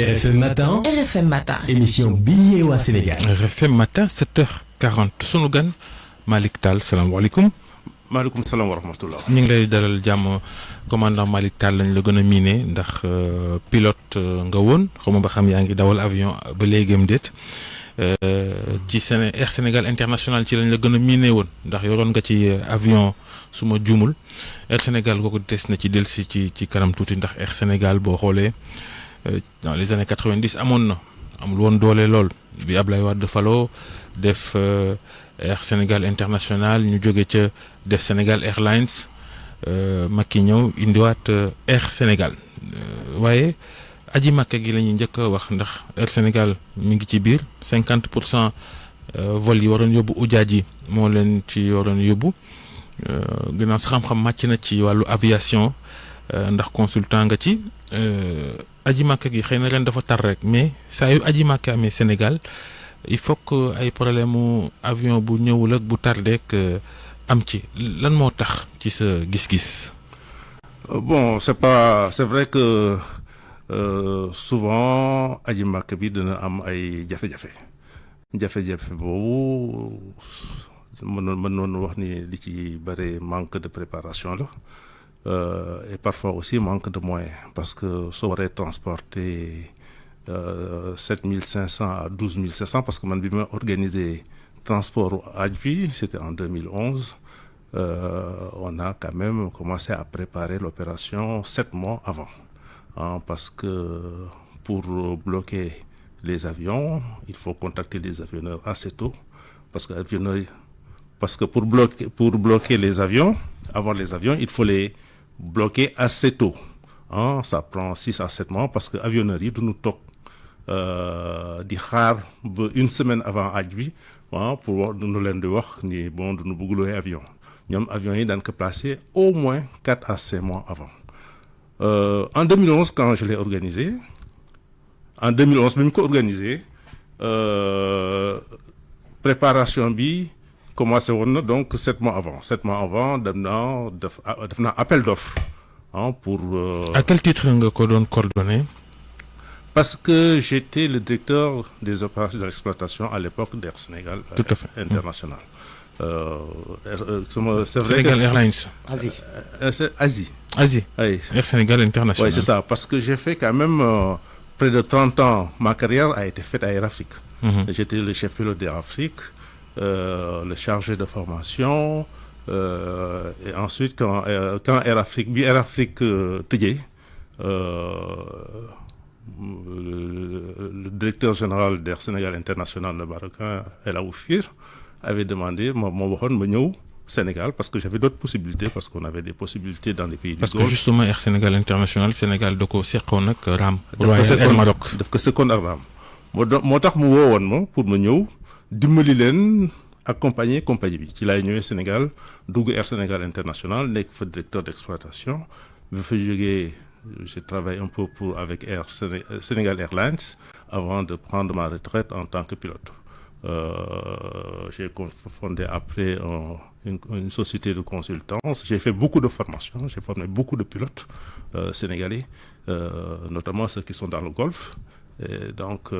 RFM Matin. RFM Matin. Émission bi yeewaa Sénégal. RFM Matin 7h40 sunu gan Malick Tall salaamaaleykum. maaleykum salaam wa rahmatullah. ñu ngi lay dalal jàmm commandant Malick Tall lañ la gën a miine ndax pilote nga woon xaw ma ba xam yaa ngi dawal avion ba léegam déet ci Air Sénégal International ci lañ la gën a miine woon ndax yoroon nga ci avion su ma juumul Air Sénégal kooku des na ci dellusi ci kanam tuuti ndax Air Sénégal boo xoolee dans les années 90 amoon na amul woon doole lool bi Ablaye Wade faloo def Air Sénégal International ñu jóge ca def Sénégal Airlines Macky ñëw indiwaat Air Sénégal waaye aji Makka gi la ñuy njëkk a wax ndax Air Sénégal mi ngi ci biir 50% vol yi waroon yóbbu ujaaj yi moo leen ci waroon yóbbu ginnaaw sa xam-xam màcc na ci wàllu aviation ndax consultant nga ci aji Makka gi xëy na ren dafa tar rek mais saa yu aji Makka amee Sénégal il faut que ay problème mu avion bu ñëwul ak bu tardé am ci lan moo tax ci sa gis-gis. Bon c'est vrai que souvent aji Makka bi dina am ay jafe-jafe boobu mën noonu wax ni li ci bëri manque de préparation la et parfois aussi manque de moyens parce que soo waree transporter 7500 à 12700 parce que man bi ma organisé transport aaj bi c'était en 2011 on a quand même commencé à préparer l'opération 7 mois avant parce que pour bloquer les avions il faut contacter les avionneurs assez tôt parce que pour bloquer les avions avant les avions il faut les bloquer assez tôt ça prend 6 à 7 mois parce que avionneurs yi duñu toog di xaar ba une semaine avant aaj bi pour wax duñu leen di wax ni bon duñu bëgg louer avion ñoom avions yi daan ko placer au moins 4 à 5 mois avant en 2011 quand je l'ai organisé en 2011 bi ñu ko organisé préparation bi commencé woon na donc 7 mois avant dem naa def naa appel d'offres pour à quel titre nga ko doon coordonné. Parce que j'étais le directeur des opérations de l'exploitation à l'époque d'Air Sénégal International. C'est vrai Sénégal que Airlines. Asie. Oui. Air Sénégal International. Oui, c'est ça. Parce que j'ai fait quand même près de 30 ans. Ma carrière a été faite à Air Afrique. J'étais le chef pilote d'Air Afrique, le chargé de formation. Et ensuite, quand Air Afrique tëjee, le directeur général d'Air Sénégal International, le Marocain El Aoufir, avait demandé ma waxoon ma ñëw Sénégal parce que j'avais d'autres possibilités parce qu'on avait des possibilités dans les pays du Golfe. Parce que justement Air Sénégal International Sénégal da ko seqoon ak RAM. Royal Air Maroc daf ko seqoon ak RAM. moo tax mu woowoon ma pour ma ñëw dimbali leen accompagner compagnie bi ci laay ñëwee Sénégal dugg Air Sénégal International nekk fa directeur d'exploitation bi fa jógee. J'ai travaillé un peu avec Sénégal Airlines avant de prendre ma retraite en tant que pilote. J'ai fondé après une société de consultance. J'ai fait beaucoup de formations. J'ai formé beaucoup de pilotes sénégalais, notamment ceux qui sont dans le Golfe. Et donc,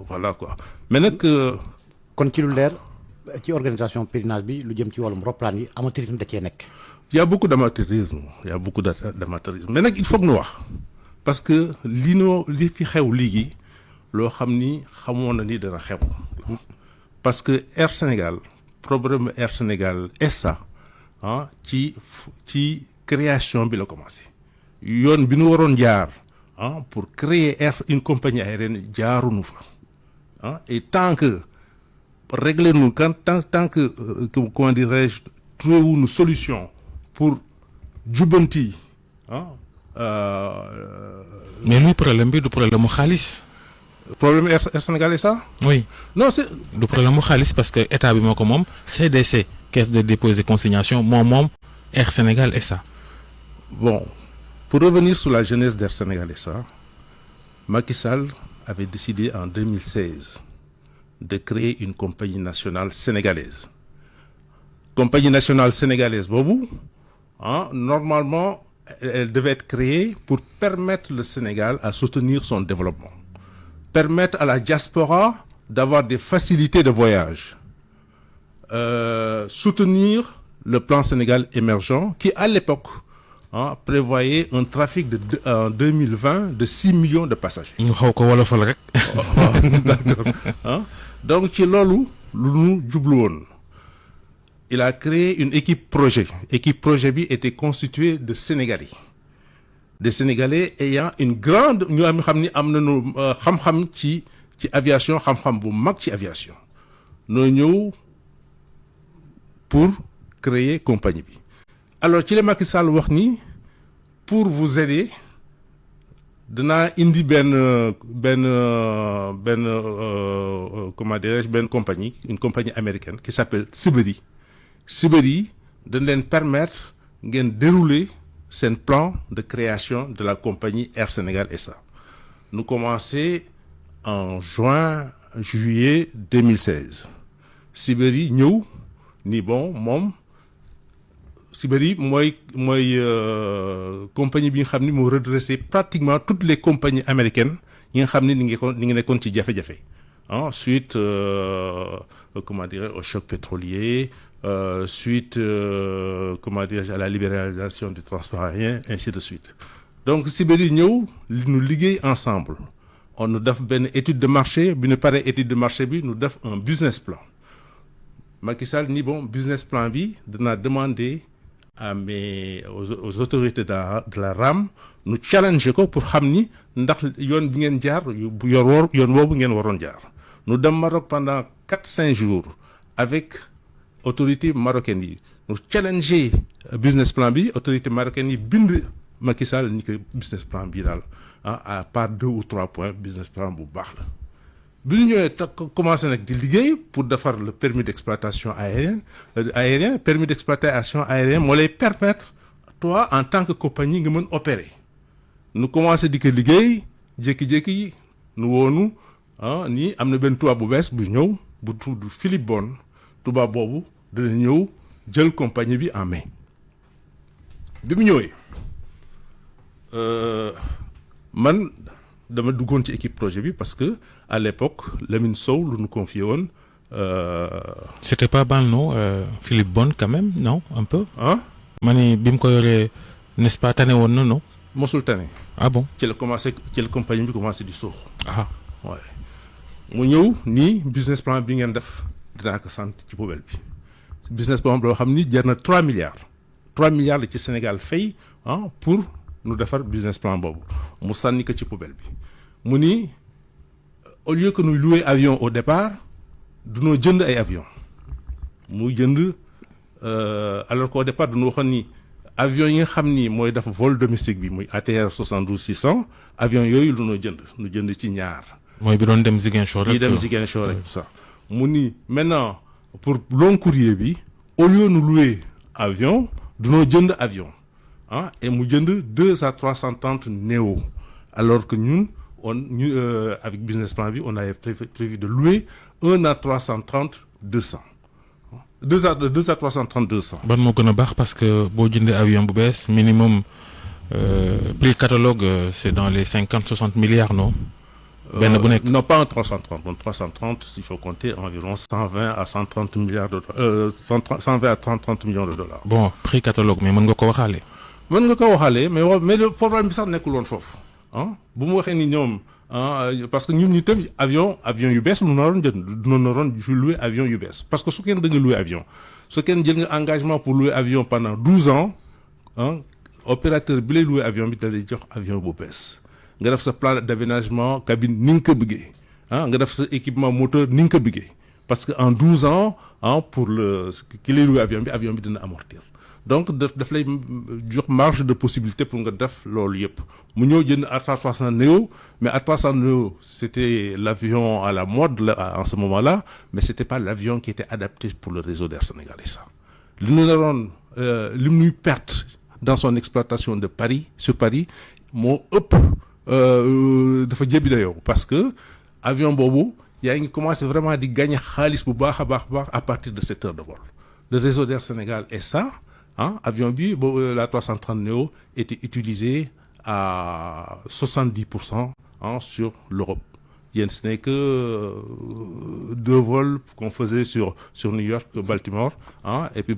voilà quoi. Mais nag kon ci lu leer ci organisation pèlerinage bi lu jëm ci wàllum roplaan yi amateurisme da cee nekk. Il y a beaucoup d'amateurisme mais nag il faut que ñu wax parce que li fi xew léegi loo xam ni xamoon na ni dana xew parce que Air Sénégal problème Air Sénégal SA ci création bi la commencé yoon bi nu waroon jaar pour créer une compagnie aérienne jaaruñu fa et tant que régler nu tant que comment dirais-je trouver une solution pour jubbanti mais luy problème bi du problème mu xaalis. problème Air Sénégal est ça. oui non c'est du problème mu xaalis parce que état bi moo ko moom CDC caisse de dépôt et consignation moom Air Sénégal SA. Bon pour revenir sur la jeunesse d'Air Sénégal SA Macky Sall avait décidé en 2016 de créer une compagnie nationale sénégalaise. Compagnie nationale sénégalaise boobu normalement elle devait être créée pour permettre le Sénégal à soutenir son développement, permettre à la diaspora d'avoir des facilités de voyage, soutenir le plan Sénégal émergent qui, à l'époque, prévoyait un trafic en 2020 de 6 millions de passagers. ñu xaw ko wolofal rek. D'accord. Donc, ci loolu lu nu jublu woon. Il a créé une équipe projet. Équipe projet bi était constituée de Sénégalais. Des Sénégalais ayant une grande ñu am xam ni am nañu xam-xam ci aviation xam-xam bu mag ci aviation. noo ñëw pour créer compagnie bi. Alors ci la Macky Sall wax ni pour vous aider danaa indi benn comment dirais-je benn compagnie, une compagnie américaine qui s'appelle Siberi. Siberi dañ leen permettre ngeen dérouler seen plan de création de la compagnie Air Sénégal SA. Nous commençons en juillet 2016. Siberi ñëw ni bon moom Siberi mooy compagnie bi nga xam ni moo redressé pratiquement toutes les compagnies américaines yi nga xam ni ni ngi nekkoon ci jafe-jafe suite comment dire au choc pétrolier suite comment dire à la libéralisation du transport aérien ainsi de suite. Donc Siberi ñëw ñu liggéey ensemble on nous def benn étude de marché bi ñu paree étude de marché bi ñu def un business plan. Macky Sall ni bon business plan bi dinaa demander aux autorités de la RAM nu challenge ko pour xam ni ndax yoon bi ngeen jaar yoon woobu ngeen waroon jaar. Nous dem Maroc pendant 4-5 jours avec autorités marocaines yi nu challenger business plan bi autorités marocaines yi bind Macky Sall ni que business plan bi daal à part 2 ou 3 points business plan bu baax la. bi ñu ñëwee commencé nag di liggéey pour defar le permis d'exploitation aérien permis d'exploitation aérien moo lay permettre toi en tant que compagnie nga mën opérer nu commencé di ko liggéey jékki-jékki nu woonu nii am na benn tubaab bu bees bu ñëw bu tudd Philippe Bon tubaab boobu dina ñëw jël compagnie bi en main bi mu ñëwee man dama duggoon ci équipe projet bi parce que à l'époque Lamine Sow lu ñu confié woon. C'était pas mal non Philippe Bon quand même non un peu. ma ni bi mu ko yoree n'est-ce pas tane woon na non. mosul tane. Ah bon ci la compagnie bi commencé di suux. Ouais. mu ñëw nii business plan bi ngeen def dinaa ko sant ci poubelle bi business plan boo xam ni jar na 3 milliards. 3 milliards la ci Sénégal fay pour nu defar business plan boobu mu sànni ko ci poubelle bi mu ni au lieu que nous louer avion au départ dunoo jënd ay avion mu jënd alors qu'au départ dunoo waxoon ni avion yi nga xam ni mooy def vol domestique bi muy ATR 72-600 avion yooyu lu noo jënd nu jënd ci ñaar. mooy bi doon dem Ziguinchor rek. yi dem Ziguinchor rek tout ça. mu ni maintenant pour long courrier bi au lieu nu louer avion dunoo jënd avion et mu jënd 2 à 330 Néo alors que ñun avec business plan bi on avait prévu de louer 1 à 330 200 2 à 330 200. ban moo gën a baax parce que boo jëndee avion bu bees minimum prix catalogue c'est dans les 50-60 milliards non. benn bu nekk non pas en 330 bon 330 il faut compter environ 120 à 130 milliards de 120 à 130 millions de dollars. Bon prix catalogue mais mën nga ko waxaale. mën nga ko waxaale mais le problème bi sax nekkul woon foofu bu mu waxee ni ñoom parce que ñun ñu tam avion yu bees lu naroon jënd du naroon louer avion yu bees parce que su kenn da nga louer avion su kenn jël nga engagement pour louer avion pendant 12 ans opérateur bi lay louer avion bi da lay jox avion bu bees nga def sa plan d'aménagement cabine ni nga ko bëggee nga def sa équipement moteur ni nga ko bëggee parce que en 12 ans pour ki lay louer avion bi dina amortir donc daf lay jox marge de possibilité pour nga def loolu yëpp mu ñëw jënd A300 Neo mais A300 Neo c'était l'avion à la mode en ce moment-là mais c'était pas l'avion qui était adapté pour le réseau d'Air Sénégal SA li ñu naroon li muy perte dans son exploitation de Paris sur Paris moo ëpp dafa jébbi dayoo parce que avion boobu yaa ngi commencé vraiment di gagner xaalis bu baax a baax à partir de 7 heures de vol le réseau d'Air Sénégal SA avion bi la 330 Neo était utilisée à 70% sur l'Europe. Ce n'est que 2 vols qu'on faisait sur New York, Baltimore. Et puis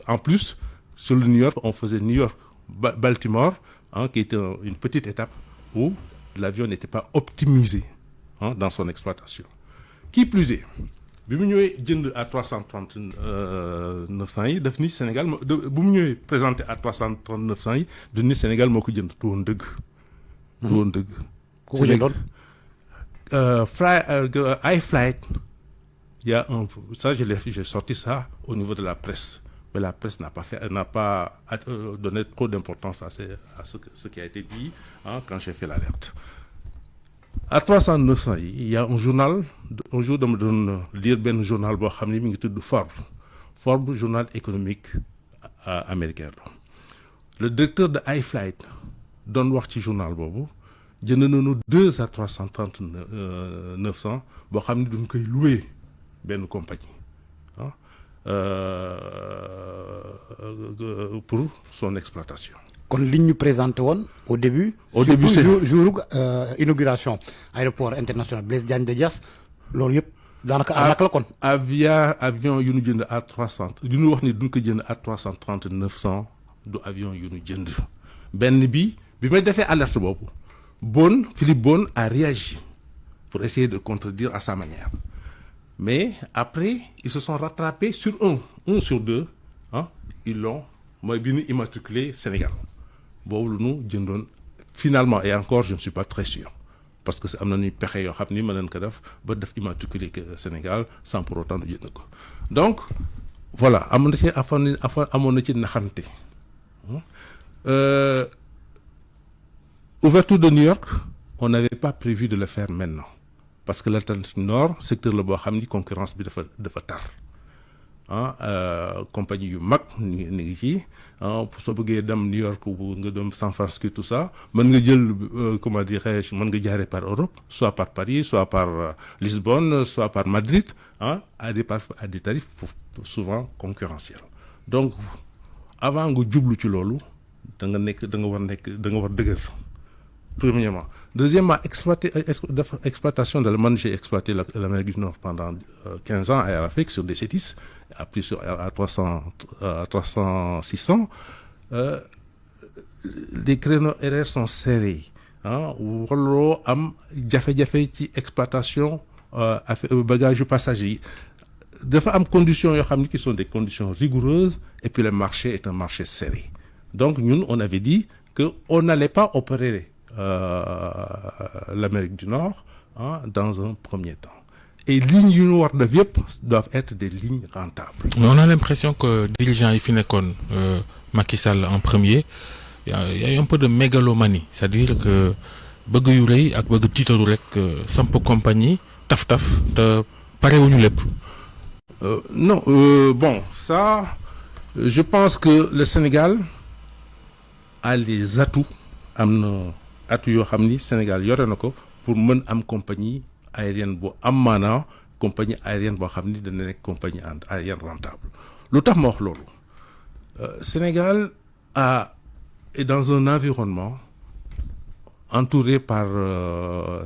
en plus, sur le New York, on faisait New York, Baltimore, qui était une petite étape où l'avion n'était pas optimisé dans son exploitation. Qui plus est, bi mu ñëwee jënd à 330 900 yi daf ni Sénégal bu mu ñëwee présenté à 330 900 yi du ni Sénégal moo ko jënd du woon dëgg. du woon dëgg. ku ko jëndoon. iFlight, il y a ça j'ai sorti ça au niveau de la presse, mais la presse n'a pas donné trop d'importance à ce qui a été dit quand j'ai fait l'alerte. À 300 900 yi il y a un journal un jour dama doon lire benn journal boo xam ne mi ngi tudd Forbes journal économique américain la le directeur de iFlight doon wax ci journal boobu jënd nañu 2 à 330 900 boo xam ne duñ koy louer benn compagnie pour son exploitation. kon liñ ñu présenté woon au début c'est jour inauguration aéroport international Blaise Diagne de Diass loolu yëpp daanaka arnaque la kon. avion yu ñu jënd à 300 yu ñu wax ni duñ ko jënd à 330 900 du avion yu ñu jënd benn bi may defee alerte boobu Philippe Beaune a réagi pour essayer de contredire à sa manière mais après ils se sont rattrapés sur un sur deux ils l'ont mooy bi ñu immatriculé Sénégal boobu lu ñu jëndoon finalement et encore je ne suis pas très sûr parce que am na ñuy pexe yoo xam ni mën nañ ko def ba def immatriculé Sénégal sans pour autant du jënd ko donc voilà amoon na ci naxante ouverture de New York on n'avait pas prévu de le faire maintenant parce que l'Atlantique Nord secteur la boo xam ni concurrence bi dafa tar compagnie yu mag ni ngi ci soo bëggee dem New York nga dem San Francisco tout ça mën nga jël comment dirais-je mën nga jaaree par Europe soit par Paris soit par Lisbonne soit par Madrid à des tarifs souvent concurrentiels donc avant nga jublu ci loolu da nga war dëgër premièrement deuxièmement exploitation de j'ai exploité l'Amérique du Nord pendant 15 ans à Air Afrique sur des C10 appuyé sur à 600 les créneaux horaires sont serrés warloo am jafe-jafe ci exploitation bagage passager dafa am conditions yoo xam ni qui sont des conditions rigoureuses et puis le marché est un marché serré donc ñun on avait dit que on n'allait pas opérer l'Amérique du Nord dans un premier temps et lignes yu ñu war def yëpp doivent être des lignes rentables. Mais on a l'impression que dirigeants yi fi nekkoon Macky Sall en premier y a un peu de mégalomanie c'est-à-dire que bëgg yu rëy ak bëgg tiitaru rek samp compagnie taf te parewuñu lépp. Non bon ça je pense que le Sénégal a les atouts am na atu yoo xam ni Sénégal yore na ko pour mën am compagnie aérienne bu am maanaa compagnie aérienne boo xam ni dana nekk compagnie aérienne rentable lu tax ma wax loolu Sénégal est dans un environnement entouré par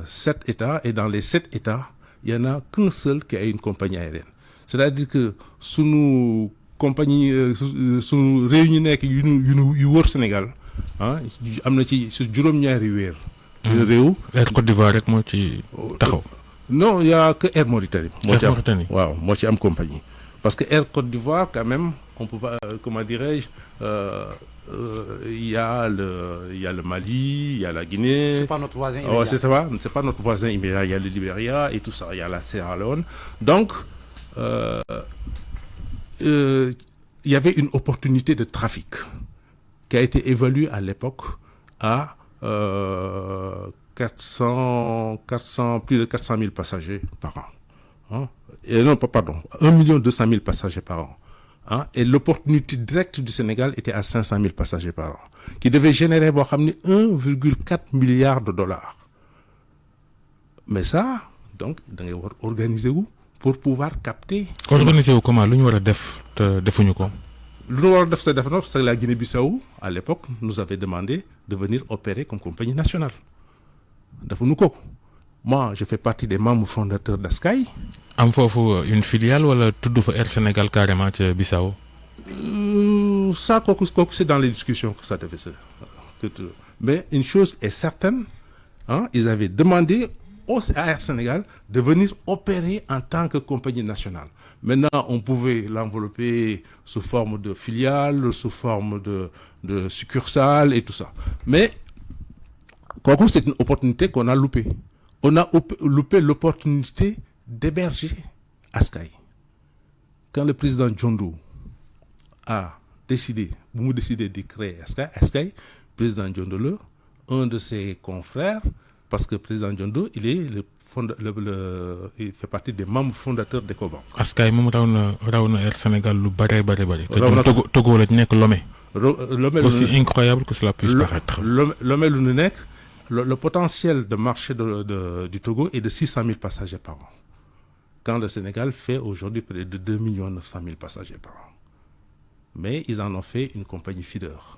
7 États et dans les 7 États il y en a qu'un seul qui a une compagnie aérienne c'est-à-dire que sunu compagnie sunu réew ñu nekk yu wër Sénégal am na ci su juróom-ñaari weer. réew. Air Côte d'Ivoire rek moo ci taxaw. non y a que Air Mauritanie. waaw moo ci am compagnie. parce que Air Côte d'Ivoire quand même on peut pas comment dirais-je y a le Mali, il y a la Guinée. C'est pas notre voisin immédiat. C'est pas notre voisin immédiat. Il y a le Libéria et tout ça. Il y a la Sierra Leone. Donc il y avait une opportunité de trafic qui a été évaluée à l'époque à 400 plus de 400 000 passagers par an. Non, pardon, 1 200 000 passagers par an. Et l'opportunité directe du Sénégal était à 500 000 passagers par an, qui devait générer 1,4 milliard de dollars. Mais ça, donc, da ngay war organiser wu pour pouvoir capter. Organiser wu comment lu ñu war a def te defuñu ko. parce que la Guinée-Bissau, à l'époque, nous avait demandé de venir opérer comme compagnie nationale. Moi, je fais partie des membres fondateurs d'Askai. Am fofu une filiale wala tuddu fa Air Sénégal carrément ci Bissau? Ça, c'est dans les discussions que ça devait se. Mais une chose est certaine, hein, ils avaient demandé à Air Sénégal de venir opérer en tant que compagnie nationale. Maintenant, on pouvait l'envelopper sous forme de filiale, sous forme de succursale et tout ça. Mais, c'est une opportunité qu'on a loupée. On a loupé l'opportunité d'héberger Askai. Quand le président Djondo a décidé de créer Askai, président Djondo, un de ses confrères, parce que le président Djondo, il fait partie des membres fondateurs d'Ecobank. Askai moom rawna Air Sénégal lu bare. Te Togo la nekk Lomé. Aussi incroyable que cela puisse paraître. Lomé lu nu nekk, le potentiel de marché du Togo est de 600 000 passagers par an. Quand le Sénégal fait aujourd'hui près de 2 900 000 passagers par an. Mais ils en ont fait une compagnie feeder.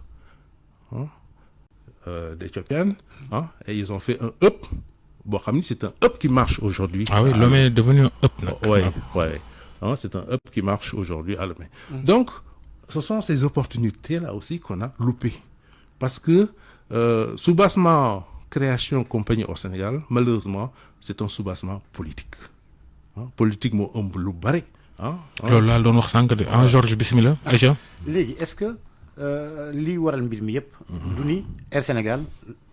D'Éthiopiennes, hein, et ils ont fait un hub. Bon, c'est un hub qui marche aujourd'hui. Ah oui, Lomé est devenu un hub. Oui. Hein, c'est un hub qui marche aujourd'hui à Lomé. Donc, ce sont ces opportunités-là aussi qu'on a loupées. Parce que soubassement création compagnie au Sénégal, malheureusement, c'est un soubassement politique. Hein, politique, moi, lu bare. loolu laa doon wax sànq de Georges bismillah. léegi est-ce que lii waral mbir mi yëpp. du ni Air Sénégal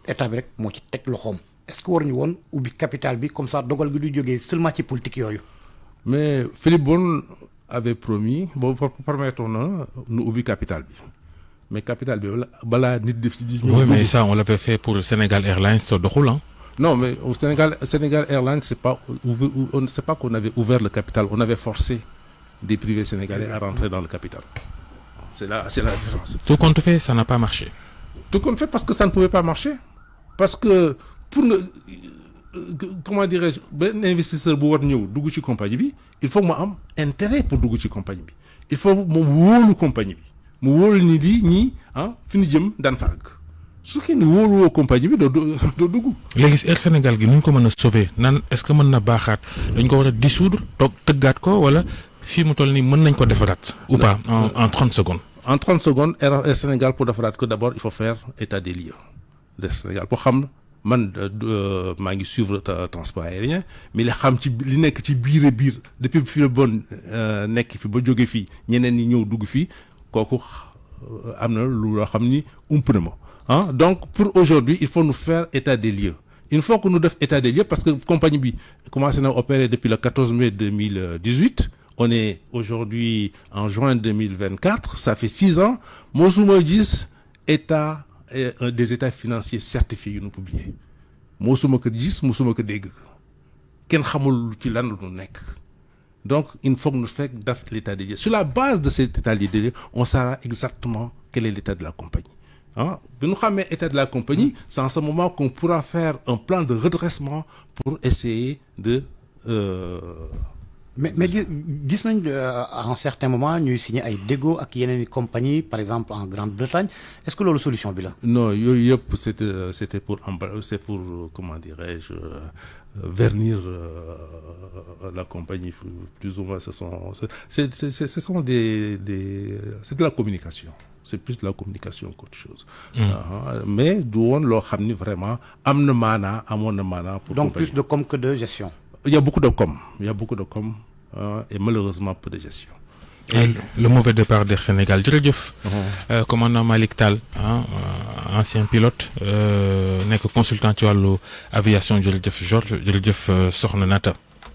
état bi rek moo ci teg loxoom. est-ce que waruñu woon ubbi capital bi comme ça dogal gi du jógee seulement ci politique yooyu. mais Philippe Bon avait promis permettons na nu ubbi capital bi mais capital bi balaa nit def ci. oui mais ça on l'avait fait pour Sénégal Airlines soo doxul hein. Non, mais au Sénégal Airlines, c'est pas qu'on avait ouvert le capital, on avait forcé des privés sénégalais à rentrer dans le capital. C'est la différence. Tout compte fait, ça n'a pas marché. Tout compte fait parce que ça ne pouvait pas marcher. Parce que comment dirais-je, un investisseur pour venir dans la compagnie, il faut avoir un intérêt pour dans la compagnie. Il faut avoir une compagnie. Il faut avoir une idée, dans su fekkee wóoluwoo compagnie bi doo dugg. léegi Air Sénégal gi nu ñu ko mën a sauver nan est-ce que mën na baaxaat dañ ko war a dissoudre toog tëggaat ko wala fii mu toll nii mën nañ ko defaraat. ou pas en 30 secondes. En 30 secondes Air Sénégal pour defaraat ko d'abord il faut faire état des lieux de Sénégal pour xam man maa ngi suivre transport aérien mais li xam ci li nekk ci biir depuis fi la bon nekk fi ba jóge fii ñeneen ñi ñëw dugg fii kooku am na lu loo xam ni ump na ma. Hein? Donc, pour aujourd'hui, il faut nous faire état des lieux. Une fois que nous devons état des lieux, parce que la compagnie B commence à opérer depuis le 14 mai 2018, on est aujourd'hui en juin 2024, ça fait 6 ans. Mosumo 10 état des états financiers certifiés, nous pouvons bien. Mosumo que 10, Mosumo que dég. Ken xamul ci lan lu nek. Donc, il faut que nous fassions l'état des lieux. Sur la base de cet état des lieux, on saura exactement quel est l'état de la compagnie. Hein? Nous avons l'état de la compagnie, c'est en ce moment qu'on pourra faire un plan de redressement pour essayer de... Mais gis nañ à un certain moment ñuy signé ay déggoo ak yeneen compagnie par exemple en Grande-Bretagne est-ce que loolu solution bi la. Non yooyu yëpp c'était pour comment dirais-je vernir la compagnie plus ou moins c'est de la communication. C'est plus de la communication qu'autre chose. Mais du woon loo xam ni vraiment am na maanaa amoon na maanaa pour donc plus de com que de gestion. Il y a beaucoup de com et malheureusement peu de gestion. Le mauvais départ d'Air Sénégal jërëjëf. Commandant Malick Tall ancien pilote nekk consultant ci wàllu aviation jërëjëf Georges jërëjëf Soxna Nata.